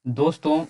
दोस्तों,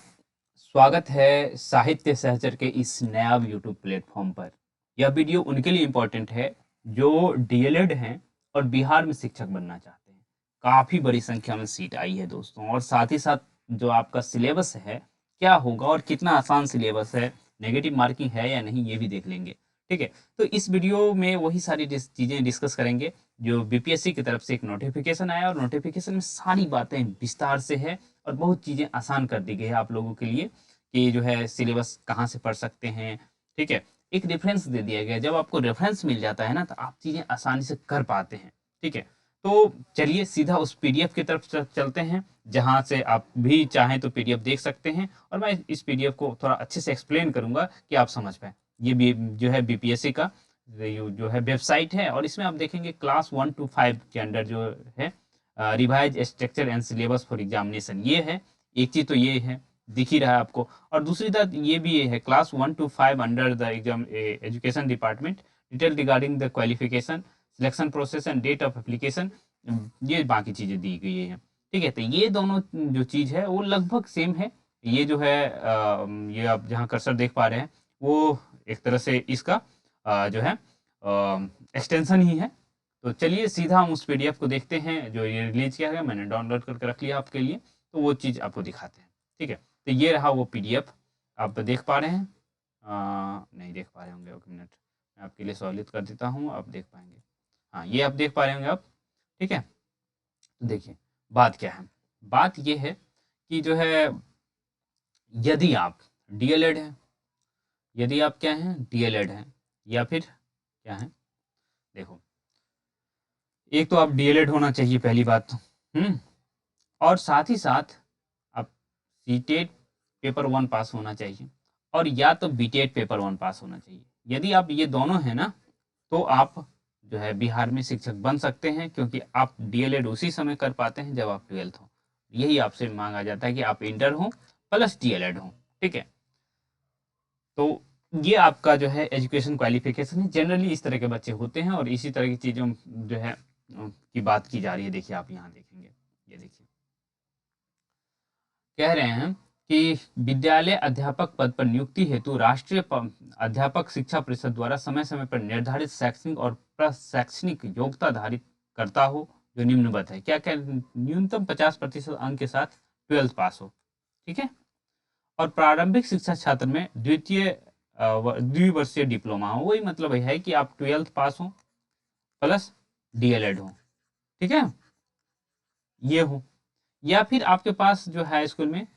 स्वागत है साहित्य सहचर के इस नया यूट्यूब प्लेटफॉर्म पर। यह वीडियो उनके लिए इम्पोर्टेंट है जो डीएलएड हैं और बिहार में शिक्षक बनना चाहते हैं। काफ़ी बड़ी संख्या में सीट आई है दोस्तों, और साथ ही साथ जो आपका सिलेबस है क्या होगा और कितना आसान सिलेबस है, नेगेटिव मार्किंग है या नहीं, ये भी देख लेंगे। ठीक है, तो इस वीडियो में वही सारी चीज़ें डिस्कस करेंगे जो बीपीएससी की तरफ से एक नोटिफिकेशन आया, और नोटिफिकेशन में सारी बातें विस्तार से है और बहुत चीज़ें आसान कर दी गई है आप लोगों के लिए कि जो है सिलेबस कहाँ से पढ़ सकते हैं। ठीक है, एक रेफरेंस दे दिया गया है। जब आपको रेफरेंस मिल जाता है ना, तो आप चीज़ें आसानी से कर पाते हैं। ठीक है, तो चलिए सीधा उस पीडीएफ की तरफ चलते हैं, जहाँ से आप भी चाहें तो पीडीएफ देख सकते हैं, और मैं इस पीडीएफ को थोड़ा अच्छे से एक्सप्लेन करूंगा कि आप समझ पाएँ। ये भी जो है बीपीएससी का जो है वेबसाइट है, और इसमें आप देखेंगे क्लास 1 to 5 के अंडर जो है revise structure and syllabus for examination, ये है। एक चीज तो ये है, दिख ही रहा है आपको, और दूसरी बात ये भी है class 1 to 5 under the exam education department, detail regarding the qualification, selection process and date of application, ये बाकी चीजें दी गई है। ठीक है, तो ये दोनों जो चीज है वो लगभग सेम है। ये जो है ये आप जहाँ कर्सर देख पा रहे हैं, वो एक तरह से इसका जो है एक्सटेंशन ही है। तो चलिए सीधा हम उस पीडीएफ को देखते हैं जो ये रिलीज किया गया, मैंने डाउनलोड करके रख लिया आपके लिए, तो वो चीज़ आपको दिखाते हैं। ठीक है, तो ये रहा वो पीडीएफ, आप देख पा रहे हैं? नहीं देख पा रहे होंगे, एक मिनट मैं आपके लिए सहूलियत कर देता हूँ, आप देख पाएंगे। हाँ, ये आप देख पा रहे होंगे आप। ठीक है, तो देखिए बात क्या है। बात ये है कि जो है यदि आप डीएलएड हैं, यदि आप क्या हैं, डीएलएड हैं, या फिर क्या हैं, देखो, एक तो आप डीएलएड होना चाहिए पहली बात तो। और साथ ही साथ आप सीटेट पेपर 1 पास होना चाहिए, और या तो बीटेट पेपर 1 पास होना चाहिए। यदि आप ये दोनों हैं ना, तो आप जो है बिहार में शिक्षक बन सकते हैं, क्योंकि आप डीएलएड उसी समय कर पाते हैं जब आप 12th हो। यही आपसे मांगा जाता है कि आप इंटर हो प्लस डीएलएड हो। ठीक है, तो ये आपका जो है एजुकेशन क्वालिफिकेशन है। जनरली इस तरह के बच्चे होते हैं, और इसी तरह की चीज़ों जो है की बात की जा रही है। देखिए आप यहाँ देखेंगे, ये देखिए कह रहे हैं कि विद्यालय अध्यापक पद पर नियुक्ति हेतु राष्ट्रीय अध्यापक शिक्षा परिषद द्वारा समय समय पर निर्धारित शैक्षणिक और प्रशैक्षणिक योग्यता धारित करता हो, जो निम्नवत है। क्या क्या, न्यूनतम 50% अंक के साथ 12th पास हो। ठीक है, और प्रारंभिक शिक्षा छात्र में द्विवर्षीय डिप्लोमा हो। वही मतलब है कि आप 12th पास हो प्लस डीएलएड हो। ठीक है, ये हो, या फिर आपके पास जो हाई स्कूल में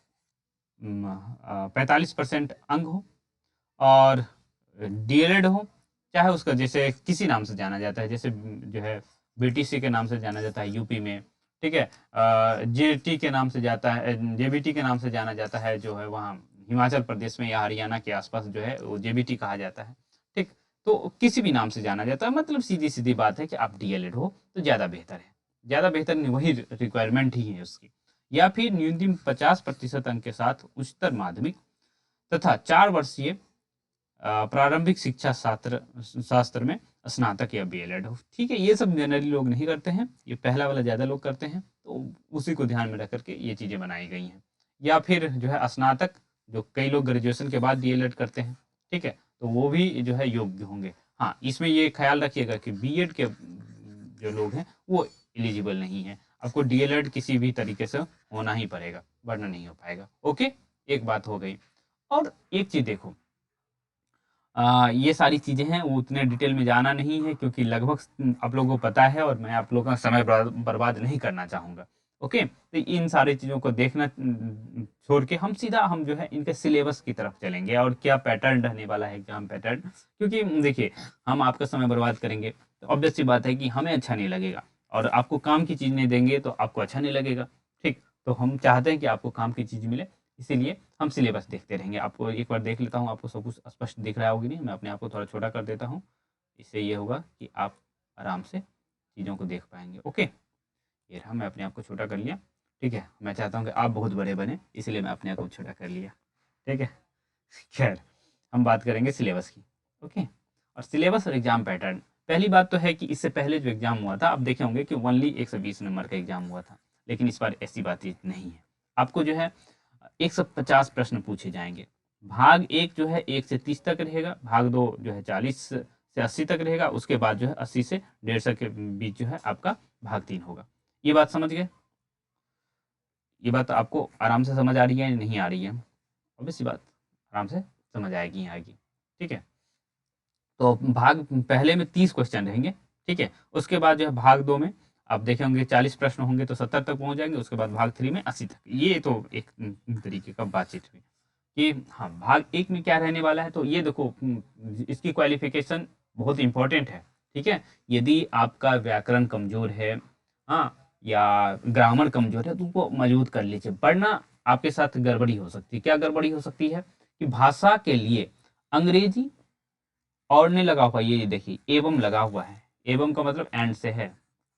45% अंक हो, और डीएलएड हो, चाहे उसका जैसे किसी नाम से जाना जाता है, जैसे जो है बीटीसी के नाम से जाना जाता है यूपी में। ठीक है, जेटी के नाम से जाता है, जेबीटी के नाम से जाना जाता है जो है वहाँ हिमाचल प्रदेश में या हरियाणा के आसपास जो है वो जेबीटी कहा जाता है। ठीक, तो किसी भी नाम से जाना जाता है, मतलब सीधी सीधी बात है कि आप डीएलएड हो तो ज़्यादा बेहतर है। ज़्यादा बेहतर नहीं, वही रिक्वायरमेंट ही है उसकी। या फिर न्यूनतम 50% अंक के साथ उच्चतर माध्यमिक तथा 4 वर्षीय प्रारंभिक शिक्षा शास्त्र शास्त्र में स्नातक या बीएलएड हो। ठीक है, ये सब जनरली लोग नहीं करते हैं, ये पहला वाला ज़्यादा लोग करते हैं, तो उसी को ध्यान में रख करके ये चीज़ें बनाई गई हैं। या फिर जो है स्नातक, जो कई लोग ग्रेजुएशन के बाद डीएलएड करते हैं। ठीक है, तो वो भी जो है योग्य होंगे। हाँ, इसमें ये ख्याल रखिएगा कि बीएड के जो लोग हैं वो एलिजिबल नहीं है। आपको डीएलएड किसी भी तरीके से होना ही पड़ेगा, वरना नहीं हो पाएगा। ओके, एक बात हो गई। और एक चीज़ देखो, ये सारी चीज़ें हैं, वो उतने डिटेल में जाना नहीं है, क्योंकि लगभग आप लोगों को पता है, और मैं आप लोगों का समय बर्बाद नहीं करना चाहूँगा। ओके, तो इन सारी चीज़ों को देखना छोड़ के हम सीधा हम जो है इनके सिलेबस की तरफ चलेंगे, और क्या पैटर्न रहने वाला है एग्जाम पैटर्न। क्योंकि देखिए, हम आपका समय बर्बाद करेंगे तो ऑब्वियस सी बात है कि हमें अच्छा नहीं लगेगा, और आपको काम की चीज़ नहीं देंगे तो आपको अच्छा नहीं लगेगा। ठीक, तो हम चाहते हैं कि आपको काम की चीज़ मिले, इसीलिए हम सिलेबस देखते रहेंगे। आपको एक बार देख लेता हूँ, आपको सब कुछ स्पष्ट दिख रहा होगी नहीं, मैं अपने आप को थोड़ा छोटा कर देता हूँ। इससे ये होगा कि आप आराम से चीज़ों को देख पाएंगे। ओके, ये रहा, मैं अपने आप को छोटा कर लिया। ठीक है, मैं चाहता हूँ कि आप बहुत बड़े बने, इसलिए मैं अपने आप को छोटा कर लिया। ठीक है, खैर हम बात करेंगे सिलेबस की। ओके, और सिलेबस और एग्जाम पैटर्न। पहली बात तो है कि इससे पहले जो एग्जाम हुआ था, आप देखे होंगे कि ओनली 120 नंबर का एग्जाम हुआ था, लेकिन इस बार ऐसी बात नहीं है। आपको जो है 150 प्रश्न पूछे जाएंगे। भाग 1 जो है 1 से 30 तक रहेगा, भाग 2 जो है 40 से 80 तक रहेगा, उसके बाद जो है 80 से 150 के बीच जो है आपका भाग 3 होगा। ये बात समझ गए? ये बात आपको आराम से समझ आ रही है या नहीं आ रही है? ऑब्वियस सी बात आराम से समझ आएगी आएगी। ठीक है, तो भाग पहले में 30 क्वेश्चन रहेंगे। ठीक है, उसके बाद जो है भाग 2 में आप देखे होंगे 40 प्रश्न होंगे तो 70 तक पहुंच जाएंगे, उसके बाद भाग 3 में 80 तक। ये तो एक तरीके का बातचीत हुई कि हाँ भाग 1 में क्या रहने वाला है। तो ये देखो इसकी क्वालिफिकेशन बहुत इंपॉर्टेंट है। ठीक है, यदि आपका व्याकरण कमजोर है, हाँ, या ग्रामर कमजोर है तो उनको मजबूत कर लीजिए, वरना आपके साथ गड़बड़ी हो सकती है। क्या गड़बड़ी हो सकती है कि भाषा के लिए अंग्रेजी और नहीं लगा हुआ, ये देखिए एवं लगा हुआ है, एवं का मतलब एंड से है,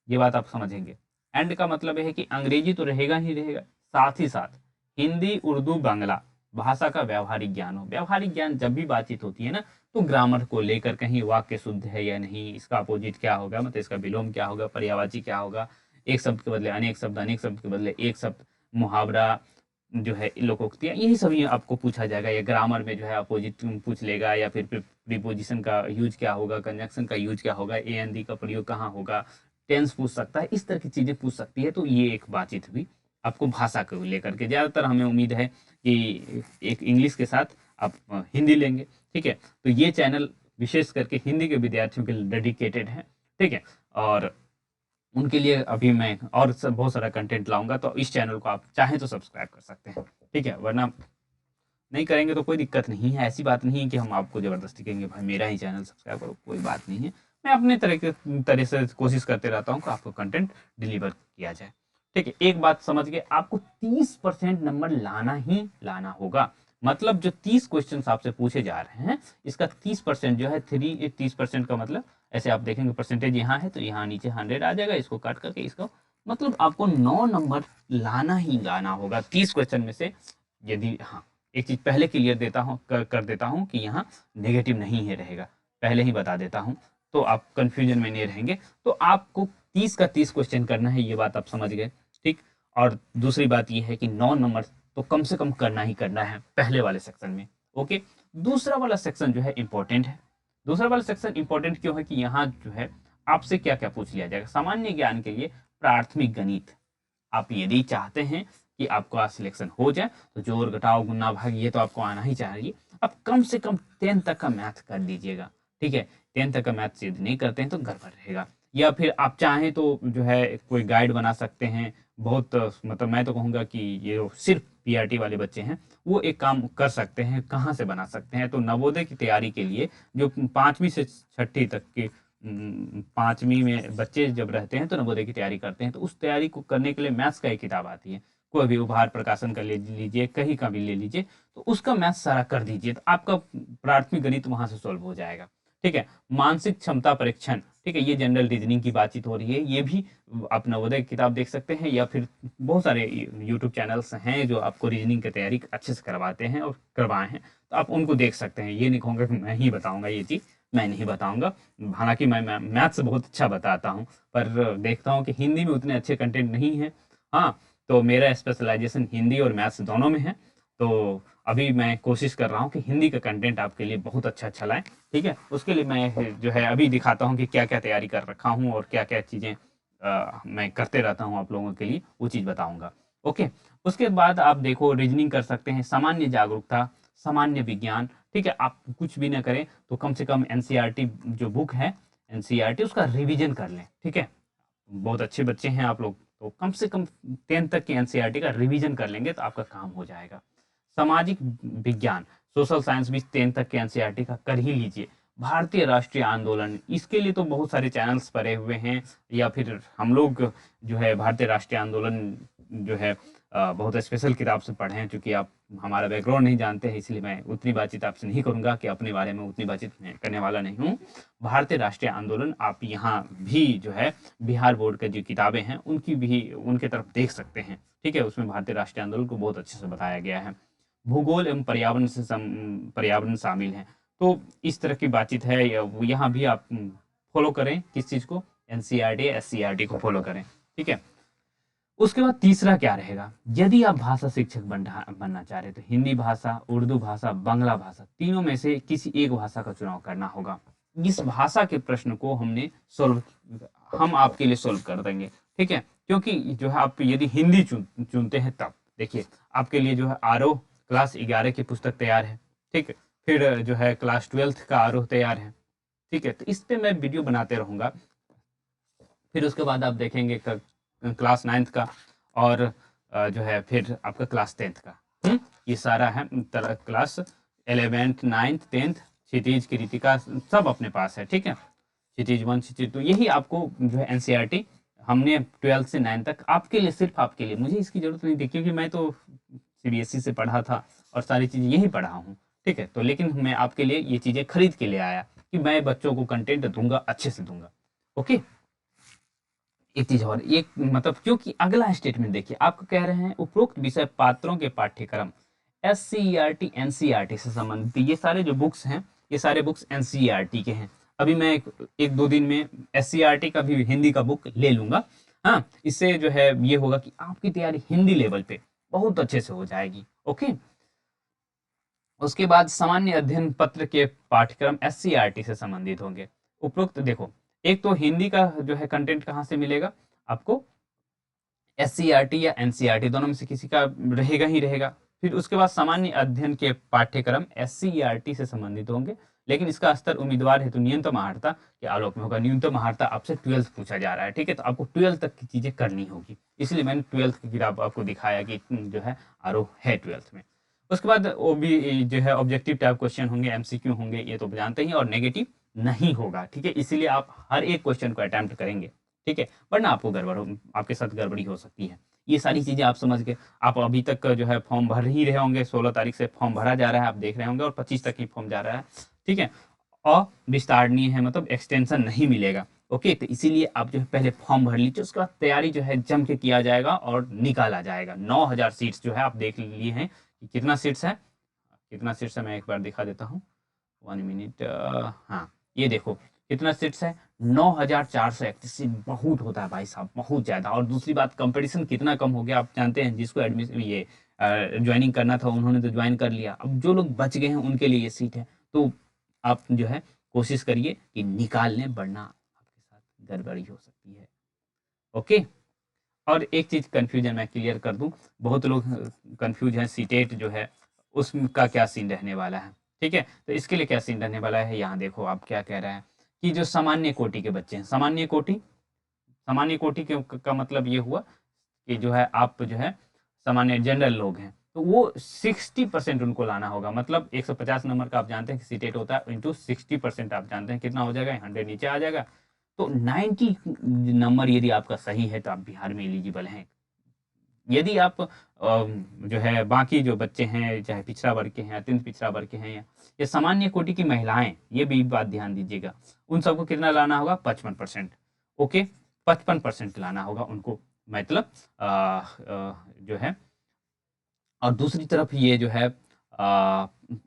ये बात आप समझेंगे। एंड का मतलब है कि अंग्रेजी तो रहेगा ही रहेगा, साथ ही साथ हिंदी, उर्दू, बांग्ला भाषा का व्यावहारिक ज्ञान हो। व्यावहारिक ज्ञान जब भी बातचीत होती है ना, तो ग्रामर को लेकर कहीं वाक्य शुद्ध है या नहीं, इसका अपोजिट क्या होगा, मतलब इसका विलोम क्या होगा, पर्यायवाची क्या होगा, एक शब्द के बदले अनेक शब्द, अनेक शब्द के बदले एक शब्द, मुहावरा जो है लोकोक्तियाँ, यही सभी आपको पूछा जाएगा। या ग्रामर में जो है अपोजिट पूछ लेगा, या फिर प्रीपोजिशन का यूज क्या होगा, कंजंक्शन का यूज क्या होगा, ए एन दी का प्रयोग कहाँ होगा, टेंस पूछ सकता है, इस तरह की चीज़ें पूछ सकती है। तो ये एक बातचीत हुई आपको भाषा को लेकर के। ज़्यादातर हमें उम्मीद है कि एक इंग्लिश के साथ आप हिंदी लेंगे। ठीक है, तो ये चैनल विशेष करके हिंदी के विद्यार्थियों के लिए डेडिकेटेड है। ठीक है, और उनके लिए अभी मैं और बहुत सारा कंटेंट लाऊंगा, तो इस चैनल को आप चाहें तो सब्सक्राइब कर सकते हैं। ठीक है, वरना नहीं करेंगे तो कोई दिक्कत नहीं है। ऐसी बात नहीं है कि हम आपको ज़बरदस्ती कहेंगे भाई मेरा ही चैनल सब्सक्राइब करो, कोई बात नहीं है। मैं अपने तरह से कोशिश करते रहता हूँ कि आपको कंटेंट डिलीवर किया जाए। ठीक है, एक बात समझ गए, आपको 30% नंबर लाना ही लाना होगा। मतलब जो 30 क्वेश्चन आपसे पूछे जा रहे हैं, इसका 30% जो है 30% का मतलब ऐसे आप देखेंगे परसेंटेज यहाँ है तो यहाँ नीचे 100 आ जाएगा, इसको काट करके इसको मतलब आपको 9 नंबर लाना ही लाना होगा 30 क्वेश्चन में से। यदि हाँ, एक चीज पहले क्लियर देता हूँ कर देता हूँ कि यहाँ नेगेटिव नहीं है रहेगा, पहले ही बता देता हूँ, तो आप कंफ्यूजन में नहीं रहेंगे। तो आपको 30 का 30 क्वेश्चन करना है, ये बात आप समझ गए। ठीक, और दूसरी बात ये है कि 9 नंबर तो कम से कम करना ही करना है पहले वाले सेक्शन में। ओके, दूसरा वाला सेक्शन जो है इंपॉर्टेंट है। दूसरा वाला सेक्शन इंपॉर्टेंट क्यों है कि यहाँ जो है आपसे क्या क्या पूछ लिया जाएगा। सामान्य ज्ञान के लिए प्राथमिक गणित, आप यदि चाहते हैं कि आपका सिलेक्शन हो जाए तो जोड़ घटाव गुना भाग ये तो आपको आना ही चाहिए। आप कम से कम 10 तक का मैथ कर लीजिएगा। ठीक है, 10 तक का मैथ यदि नहीं करते हैं तो गड़बड़ रहेगा। या फिर आप चाहें तो जो है कोई गाइड बना सकते हैं। बहुत मतलब मैं तो कहूँगा कि ये सिर्फ पीआरटी वाले बच्चे हैं वो एक काम कर सकते हैं। कहाँ से बना सकते हैं, तो नवोदय की तैयारी के लिए जो 5वीं से 6ठी तक के 5वीं में बच्चे जब रहते हैं तो नवोदय की तैयारी करते हैं, तो उस तैयारी को करने के लिए मैथ्स का एक किताब आती है, कोई भी उपहार प्रकाशन का ले लीजिए, कहीं का भी ले लीजिए, तो उसका मैथ्स सारा कर दीजिए, तो आपका प्राथमिक गणित वहां से सॉल्व हो जाएगा। ठीक है, मानसिक क्षमता परीक्षण, ठीक है, ये जनरल रीजनिंग की बातचीत हो रही है, ये भी आप नवोदय की किताब देख सकते हैं, या फिर बहुत सारे यूट्यूब चैनल्स हैं जो आपको रीजनिंग की तैयारी अच्छे से करवाते हैं और करवाए हैं, तो आप उनको देख सकते हैं। ये नहीं कहूँगा कि मैं ही बताऊंगा ये चीज़, मैं नहीं बताऊंगा। हालांकि मैं मैथ्स बहुत अच्छा बताता हूँ, पर देखता हूँ कि हिंदी में उतने अच्छे कंटेंट नहीं है। हाँ, तो मेरा स्पेशलाइजेशन हिंदी और मैथ्स दोनों में है, तो अभी मैं कोशिश कर रहा हूँ कि हिंदी का कंटेंट आपके लिए बहुत अच्छा अच्छा लाएं। ठीक है, उसके लिए मैं जो है अभी दिखाता हूँ कि क्या क्या तैयारी कर रखा हूँ और क्या क्या चीज़ें मैं करते रहता हूँ आप लोगों के लिए, वो चीज़ बताऊँगा। ओके, उसके बाद आप देखो रीजनिंग कर सकते हैं, सामान्य जागरूकता, सामान्य विज्ञान। ठीक है, आप कुछ भी ना करें तो कम से कम एनसीईआरटी जो बुक है, एनसीईआरटी उसका रिवीजन कर लें। ठीक है, बहुत अच्छे बच्चे हैं आप लोग, तो कम से कम 10 तक की एनसीईआरटी का रिवीजन कर लेंगे तो आपका काम हो जाएगा। सामाजिक विज्ञान, सोशल साइंस भी 10 तक के एनसीईआरटी का कर ही लीजिए। भारतीय राष्ट्रीय आंदोलन, इसके लिए तो बहुत सारे चैनल्स पड़े हुए हैं, या फिर हम लोग जो है भारतीय राष्ट्रीय आंदोलन जो है बहुत स्पेशल किताब से पढ़े हैं। चूंकि आप हमारा बैकग्राउंड नहीं जानते हैं, इसलिए मैं उतनी बातचीत आपसे नहीं करूंगा कि अपने बारे में उतनी बातचीत करने वाला नहीं हूँ। भारतीय राष्ट्रीय आंदोलन आप यहाँ भी जो है बिहार बोर्ड के जो किताबें हैं उनकी भी उनके तरफ देख सकते हैं। ठीक है, उसमें भारतीय राष्ट्रीय आंदोलन को बहुत अच्छे से बताया गया है। भूगोल एवं पर्यावरण से पर्यावरण शामिल है, तो इस तरह की बातचीत है। यहाँ भी आप फॉलो करें किस चीज़ को, एनसीईआरटी एससीईआरटी को फॉलो करें। ठीक है, उसके बाद तीसरा क्या रहेगा, यदि आप भाषा शिक्षक बनना चाह रहे तो हिंदी भाषा, उर्दू भाषा, बांग्ला भाषा, तीनों में से किसी एक भाषा का चुनाव करना होगा। इस भाषा के प्रश्न को हम आपके लिए सोल्व कर देंगे, ठीक है। क्योंकि जो है आप यदि हिंदी चुनते हैं तब देखिए आपके लिए जो है आरोह क्लास 11 की पुस्तक तैयार है, ठीक है। फिर जो है क्लास 12 का आरोह तैयार है, ठीक है। तो इस पे मैं वीडियो बनाते रहूंगा। फिर उसके बाद आप देखेंगे क्लास 9 का और जो है फिर आपका क्लास 10 का। ये सारा है क्लास 11th 9th 10th क्षितिज कृतिका सब अपने पास है, ठीक है। क्षितिज 1 क्षितिज 2 यही आपको जो है एनसीईआरटी हमने 12 से 9 तक आपके लिए, सिर्फ आपके लिए, मुझे इसकी जरूरत नहीं थी क्योंकि मैं तो सीबीएसई से पढ़ा था और सारी चीज़ें यही पढ़ा हूँ, ठीक है। तो लेकिन मैं आपके लिए ये चीज़ें खरीद के ले आया कि मैं बच्चों को कंटेंट दूंगा, अच्छे से दूंगा, ओके। एक चीज और, एक मतलब क्योंकि अगला स्टेटमेंट देखिए आपको कह रहे हैं उपरोक्त विषय पात्रों के पाठ्यक्रम एससीईआरटी एनसीईआरटी से संबंधित, ये सारे जो बुक्स हैं ये सारे बुक्स एनसीईआरटी के हैं। अभी मैं एक दो दिन में एससीईआरटी का भी हिंदी का बुक ले लूंगा। हाँ, इससे जो है ये होगा कि आपकी तैयारी हिंदी लेवल पे बहुत अच्छे से हो जाएगी, ओके। उसके बाद सामान्य अध्ययन पत्र के पाठ्यक्रम एससीईआरटी से संबंधित होंगे। उपरोक्त देखो, एक तो हिंदी का जो है कंटेंट कहाँ से मिलेगा आपको, एससीईआरटी या एनसीईआरटी दोनों में से किसी का रहेगा ही रहेगा। फिर उसके बाद सामान्य अध्ययन के पाठ्यक्रम एससीईआरटी से संबंधित होंगे, लेकिन इसका स्तर उम्मीदवार हेतु न्यूनतम आहारता के आलोक में होगा। न्यूनतम आहारता आपसे 12th पूछा जा रहा है, ठीक है। तो आपको 12th तक की चीजें करनी होगी, इसलिए मैंने 12th की किताब आपको दिखाया कि जो है आरोह है 12th में। उसके बाद वो भी जो है ऑब्जेक्टिव टाइप क्वेश्चन होंगे, एमसीक्यू होंगे, ये तो जानते ही, और नेगेटिव नहीं होगा, ठीक है। इसीलिए आप हर एक क्वेश्चन को अटेम्प्ट करेंगे, ठीक है, वरना आपको आपके साथ गड़बड़ी हो सकती है। ये सारी चीजें आप समझ के, आप अभी तक जो है फॉर्म भर ही रहे होंगे, 16 तारीख से फॉर्म भरा जा रहा है, आप देख रहे होंगे, और 25 तक ही फॉर्म जा रहा है, ठीक है। और विस्तारणीय है, मतलब एक्सटेंशन नहीं मिलेगा, ओके। तो इसीलिए आप जो है पहले फॉर्म भर लीजिए, उसके बाद तैयारी जो है जम के किया जाएगा और निकाला जाएगा। 9000 सीट्स जो है आप देख लिए हैं कि कितना सीट्स है, कितना सीट्स है मैं एक बार दिखा देता हूँ, 1 मिनट। हाँ, ये देखो कितना सीट्स है, 9431 सीट। बहुत होता है भाई साहब, बहुत ज्यादा। और दूसरी बात, कंपटीशन कितना कम हो गया आप जानते हैं। जिसको एडमिशन ये ज्वाइनिंग करना था उन्होंने तो ज्वाइन कर लिया, अब जो लोग बच गए हैं उनके लिए ये सीट है। तो आप जो है कोशिश करिए कि निकाल लें, वरना आपके साथ गड़बड़ी हो सकती है, ओके। और एक चीज कंफ्यूजन मैं क्लियर कर दूं, बहुत लोग कंफ्यूज हैं, सीटेट जो है उसका क्या सीन रहने वाला है, ठीक है। तो इसके लिए क्या सीन रहने वाला है, यहाँ देखो आप क्या कह रहे हैं कि जो सामान्य कोटि के बच्चे हैं, सामान्य कोटि का मतलब ये हुआ कि जो है आप जो है सामान्य जनरल लोग हैं, तो वो 60% उनको लाना होगा। मतलब 150 नंबर का आप जानते हैं कि सीटेट होता है, इंटू 60% आप जानते हैं कितना हो जाएगा, 100 नीचे आ जाएगा। तो 90 नंबर यदि आपका सही है तो आप बिहार में एलिजिबल हैं। यदि आप जो है बाकी जो बच्चे हैं, चाहे पिछड़ा वर्ग के हैं, अत्यंत पिछड़ा वर्ग के हैं, या सामान्य कोटि की महिलाएं, ये भी बात ध्यान दीजिएगा, उन सबको कितना लाना होगा, 55%, ओके। 55% लाना होगा उनको, मतलब जो है। और दूसरी तरफ ये जो है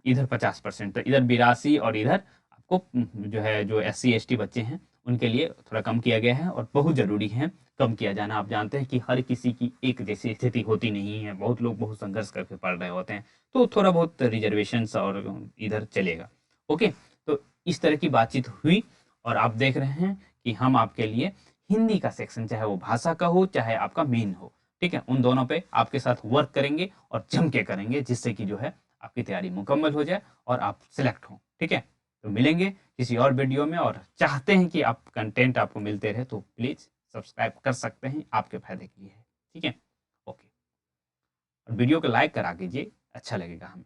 इधर 50%, तो इधर 82, और इधर आपको जो है जो SC ST बच्चे हैं उनके लिए थोड़ा कम किया गया है, और बहुत जरूरी है कम किया जाना। आप जानते हैं कि हर किसी की एक जैसी स्थिति होती नहीं है, बहुत लोग बहुत संघर्ष करके पढ़ रहे होते हैं, तो थोड़ा बहुत रिजर्वेशन और इधर चलेगा, ओके। तो इस तरह की बातचीत हुई, और आप देख रहे हैं कि हम आपके लिए हिंदी का सेक्शन, चाहे वो भाषा का हो चाहे आपका मेन हो, ठीक है, उन दोनों पे आपके साथ वर्क करेंगे और जम के करेंगे, जिससे कि जो है आपकी तैयारी मुकम्मल हो जाए और आप सिलेक्ट हो, ठीक है। तो मिलेंगे किसी और वीडियो में, और चाहते हैं कि आप कंटेंट आपको मिलते रहे तो प्लीज सब्सक्राइब कर सकते हैं, आपके फायदे के लिए है, ठीक है, ओके। और वीडियो को लाइक करा कीजिए, अच्छा लगेगा हमें।